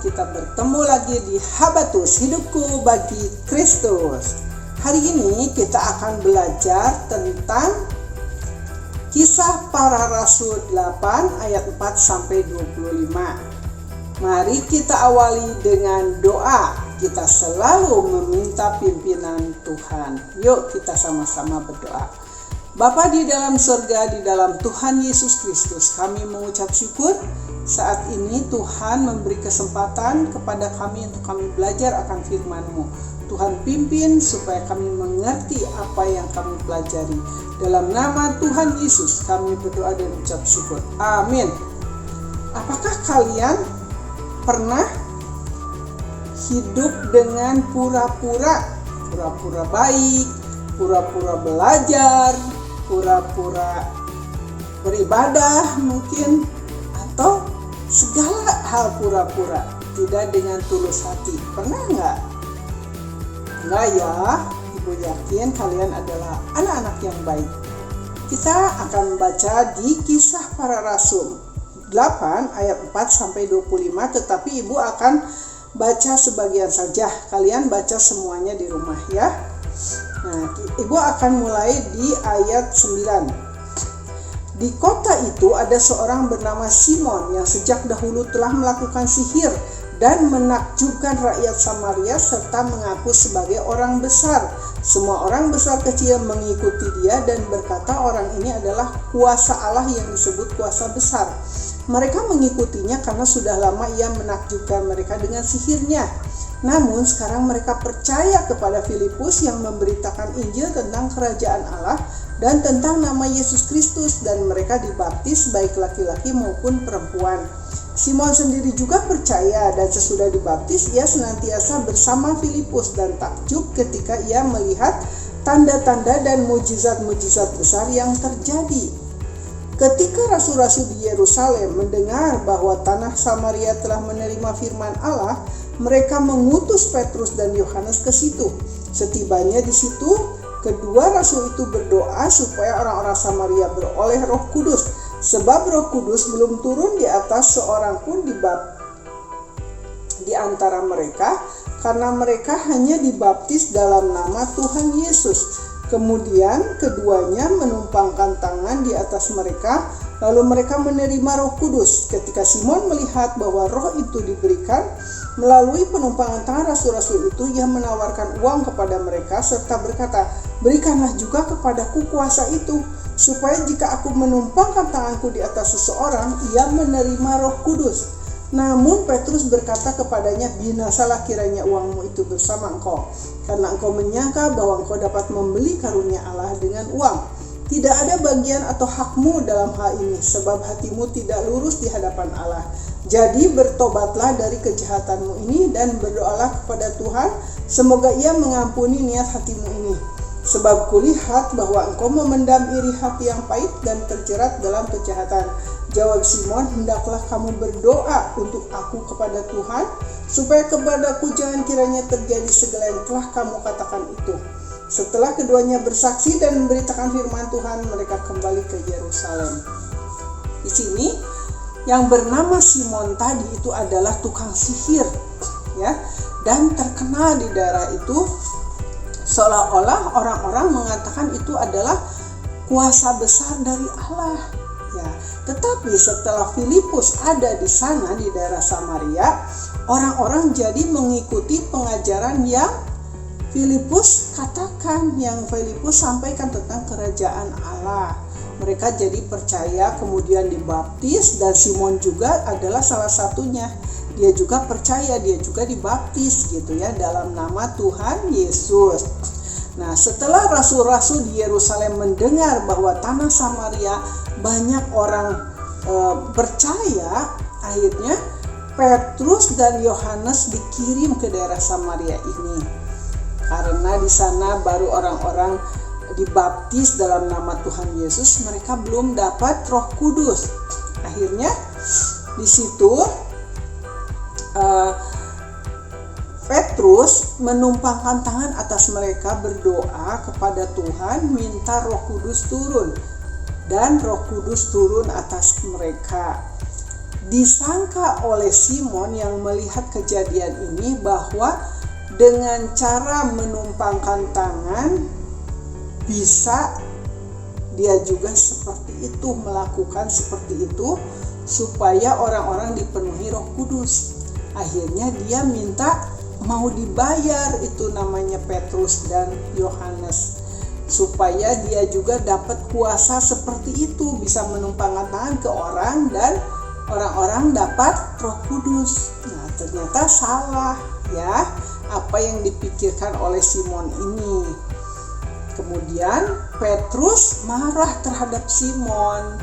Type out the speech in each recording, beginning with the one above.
kita bertemu lagi di Habatus Hidupku Bagi Kristus. Hari ini kita akan belajar tentang Kisah Para Rasul 8 ayat 4-25. Mari kita awali dengan doa. Kita selalu meminta pimpinan Tuhan. Yuk kita sama-sama berdoa. Bapa di dalam surga, di dalam Tuhan Yesus Kristus, kami mengucap syukur saat ini Tuhan memberi kesempatan kepada kami untuk kami belajar akan firman-Mu. Tuhan pimpin supaya kami mengerti apa yang kami pelajari. Dalam nama Tuhan Yesus kami berdoa dan ucap syukur. Amin. Apakah kalian pernah hidup dengan pura-pura baik, pura-pura belajar, pura-pura beribadah mungkin, atau segala hal pura-pura, tidak dengan tulus hati? Pernah nggak? Enggak ya, Ibu yakin kalian adalah anak-anak yang baik. Kita akan baca di Kisah Para Rasul 8 ayat 4-25, tetapi Ibu akan baca sebagian saja. Kalian baca semuanya di rumah ya. Nah, Ibu akan mulai di ayat 9. Di kota itu ada seorang bernama Simon yang sejak dahulu telah melakukan sihir dan menakjubkan rakyat Samaria serta mengaku sebagai orang besar. Semua orang besar kecil mengikuti dia dan berkata orang ini adalah kuasa Allah yang disebut kuasa besar. Mereka mengikutinya karena sudah lama ia menakjubkan mereka dengan sihirnya. Namun sekarang mereka percaya kepada Filipus yang memberitakan Injil tentang kerajaan Allah dan tentang nama Yesus Kristus, dan mereka dibaptis baik laki-laki maupun perempuan. Simon sendiri juga percaya, dan sesudah dibaptis ia senantiasa bersama Filipus dan takjub ketika ia melihat tanda-tanda dan mujizat-mujizat besar yang terjadi. Ketika rasul-rasul di Yerusalem mendengar bahwa tanah Samaria telah menerima firman Allah, mereka mengutus Petrus dan Yohanes ke situ. Setibanya di situ, kedua rasul itu berdoa supaya orang-orang Samaria beroleh Roh Kudus, sebab Roh Kudus belum turun di atas seorang pun di antara mereka, karena mereka hanya dibaptis dalam nama Tuhan Yesus. Kemudian keduanya menumpangkan tangan di atas mereka, lalu mereka menerima Roh Kudus. Ketika Simon melihat bahwa roh itu diberikan melalui penumpangan tangan rasul-rasul itu, ia menawarkan uang kepada mereka serta berkata, "Berikanlah juga kepadaku kuasa itu, supaya jika aku menumpangkan tanganku di atas seseorang, ia menerima Roh Kudus." Namun Petrus berkata kepadanya, "Binasalah kiranya uangmu itu bersama engkau, karena engkau menyangka bahwa engkau dapat membeli karunia Allah dengan uang. Tidak ada bagian atau hakmu dalam hal ini, sebab hatimu tidak lurus di hadapan Allah. Jadi bertobatlah dari kejahatanmu ini dan berdoalah kepada Tuhan, semoga ia mengampuni niat hatimu ini. Sebab kulihat bahwa engkau memendam iri hati yang pahit dan terjerat dalam kejahatan." Jawab Simon, "Hendaklah kamu berdoa untuk aku kepada Tuhan, supaya kepadaku jangan kiranya terjadi segala yang telah kamu katakan itu." Setelah keduanya bersaksi dan memberitakan firman Tuhan, mereka kembali ke Yerusalem. Di sini yang bernama Simon tadi itu adalah tukang sihir, ya, dan terkenal di daerah itu, seolah-olah orang-orang mengatakan itu adalah kuasa besar dari Allah. Ya, tetapi setelah Filipus ada di sana di daerah Samaria, orang-orang jadi mengikuti pengajaran yang Filipus katakan, yang Filipus sampaikan tentang kerajaan Allah. Mereka jadi percaya, kemudian dibaptis, dan Simon juga adalah salah satunya. Dia juga percaya, dia juga dibaptis gitu ya, dalam nama Tuhan Yesus. Nah, setelah rasul-rasul di Yerusalem mendengar bahwa tanah Samaria banyak orang percaya, akhirnya Petrus dan Yohanes dikirim ke daerah Samaria ini. Karena di sana baru orang-orang dibaptis dalam nama Tuhan Yesus, mereka belum dapat Roh Kudus. Akhirnya di situ Petrus menumpangkan tangan atas mereka, berdoa kepada Tuhan, minta Roh Kudus turun, dan Roh Kudus turun atas mereka. disangka oleh Simon yang melihat kejadian ini bahwa dengan cara menumpangkan tangan bisa dia juga seperti itu, melakukan seperti itu supaya orang-orang dipenuhi Roh Kudus. Akhirnya dia minta mau dibayar, itu namanya Petrus dan Yohanes, supaya dia juga dapat kuasa seperti itu, bisa menumpangkan tangan ke orang dan orang-orang dapat Roh Kudus. Nah, ternyata salah ya apa yang dipikirkan oleh Simon ini. Kemudian Petrus marah terhadap Simon.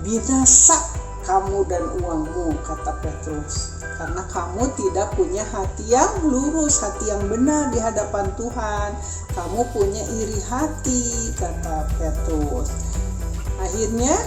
"Binasa kamu dan uangmu," kata Petrus, "karena kamu tidak punya hati yang lurus, hati yang benar di hadapan Tuhan. Kamu punya iri hati," kata Petrus. Akhirnya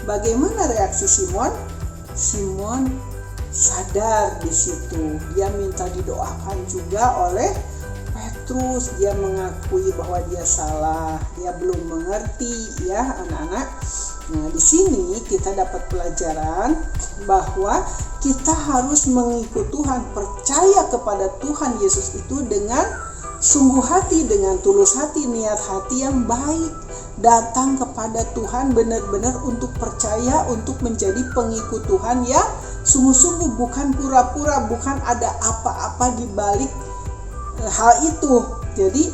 bagaimana reaksi Simon? Simon sadar di situ. Dia minta didoakan juga oleh Petrus. Dia mengakui bahwa dia salah, dia belum mengerti ya anak-anak. Nah, di sini kita dapat pelajaran bahwa kita harus mengikut Tuhan, percaya kepada Tuhan Yesus itu dengan sungguh hati, dengan tulus hati, niat hati yang baik. Datang kepada Tuhan benar-benar untuk percaya, untuk menjadi pengikut Tuhan yang sungguh-sungguh, bukan pura-pura, bukan ada apa-apa di balik hal itu. Jadi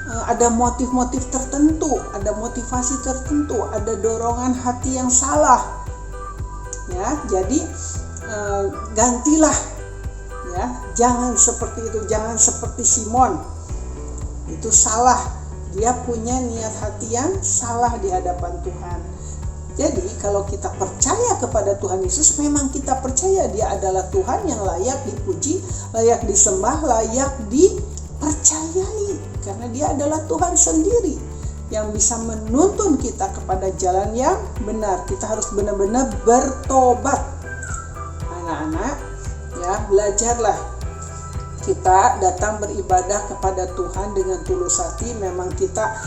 ada motif-motif tertentu, ada motivasi tertentu, ada dorongan hati yang salah. Ya, jadi gantilah ya, jangan seperti itu, jangan seperti Simon. Itu salah. Dia punya niat hati yang salah di hadapan Tuhan. Jadi kalau kita percaya kepada Tuhan Yesus, memang kita percaya dia adalah Tuhan yang layak dipuji, layak disembah, layak dipercayai. Karena dia adalah Tuhan sendiri yang bisa menuntun kita kepada jalan yang benar. Kita harus benar-benar bertobat. Anak-anak, ya, belajarlah. Kita datang beribadah kepada Tuhan dengan tulus hati. Memang kita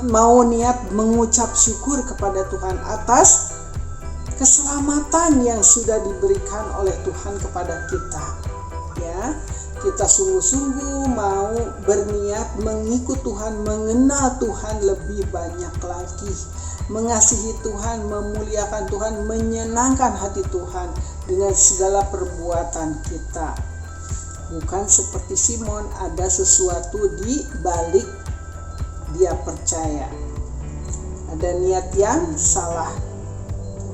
mau niat mengucap syukur kepada Tuhan atas keselamatan yang sudah diberikan oleh Tuhan kepada kita. Ya, kita sungguh-sungguh mau berniat mengikut Tuhan, mengenal Tuhan lebih banyak lagi, mengasihi Tuhan, memuliakan Tuhan, menyenangkan hati Tuhan dengan segala perbuatan kita. Bukan seperti Simon, ada sesuatu di balik dia percaya. Ada niat yang salah.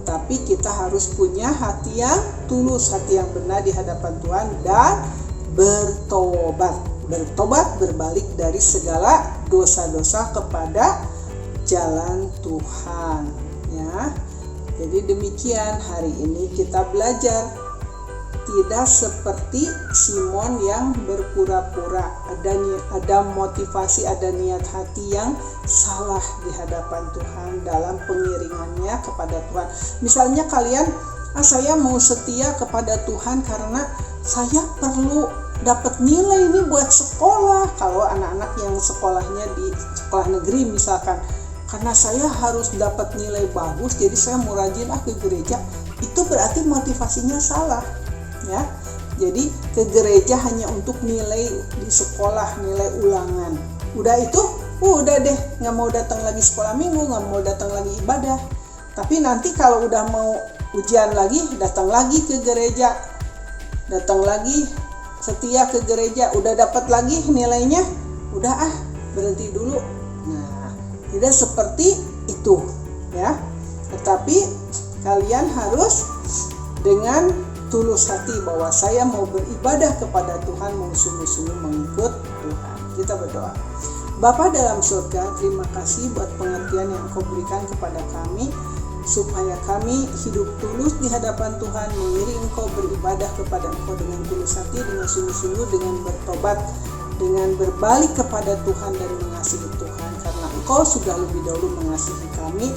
Tapi kita harus punya hati yang tulus, hati yang benar di hadapan Tuhan dan bertobat. Bertobat, berbalik dari segala dosa-dosa kepada jalan Tuhan. Ya. Jadi demikian, hari ini kita belajar tidak seperti Simon yang berpura-pura, ada motivasi, ada niat hati yang salah di hadapan Tuhan dalam pengiringannya kepada Tuhan. Misalnya kalian, saya mau setia kepada Tuhan karena saya perlu dapat nilai ini buat sekolah. Kalau anak-anak yang sekolahnya di sekolah negeri misalkan, karena saya harus dapat nilai bagus, jadi saya mau rajin ke gereja. Itu berarti motivasinya salah. Ya, jadi ke gereja hanya untuk nilai di sekolah, nilai ulangan. Udah itu, udah deh, nggak mau datang lagi sekolah minggu, nggak mau datang lagi ibadah. Tapi nanti kalau udah mau ujian lagi, datang lagi ke gereja, datang lagi setia ke gereja, udah dapat lagi nilainya, udah berhenti dulu. Nah, tidak seperti itu, ya. Tetapi kalian harus dengan tulus hati bahwa saya mau beribadah kepada Tuhan, mau sungguh-sungguh mengikut Tuhan. Kita berdoa. Bapa dalam surga, terima kasih buat pengertian yang Engkau berikan kepada kami, supaya kami hidup tulus di hadapan Tuhan, mengiring Engkau, beribadah kepada Engkau dengan tulus hati, dengan sungguh-sungguh, dengan bertobat, dengan berbalik kepada Tuhan dan mengasihi Tuhan. Karena Engkau sudah lebih dahulu mengasihi kami,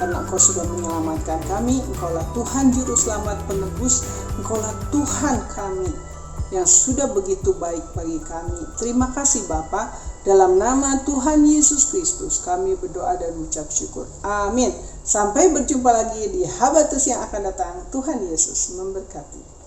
karena Engkau sudah menyelamatkan kami. Engkaulah Tuhan Juru Selamat Penebus. Engkaulah Tuhan kami yang sudah begitu baik bagi kami. Terima kasih Bapa. Dalam nama Tuhan Yesus Kristus kami berdoa dan ucap syukur. Amin. Sampai berjumpa lagi di Habatus yang akan datang. Tuhan Yesus memberkati.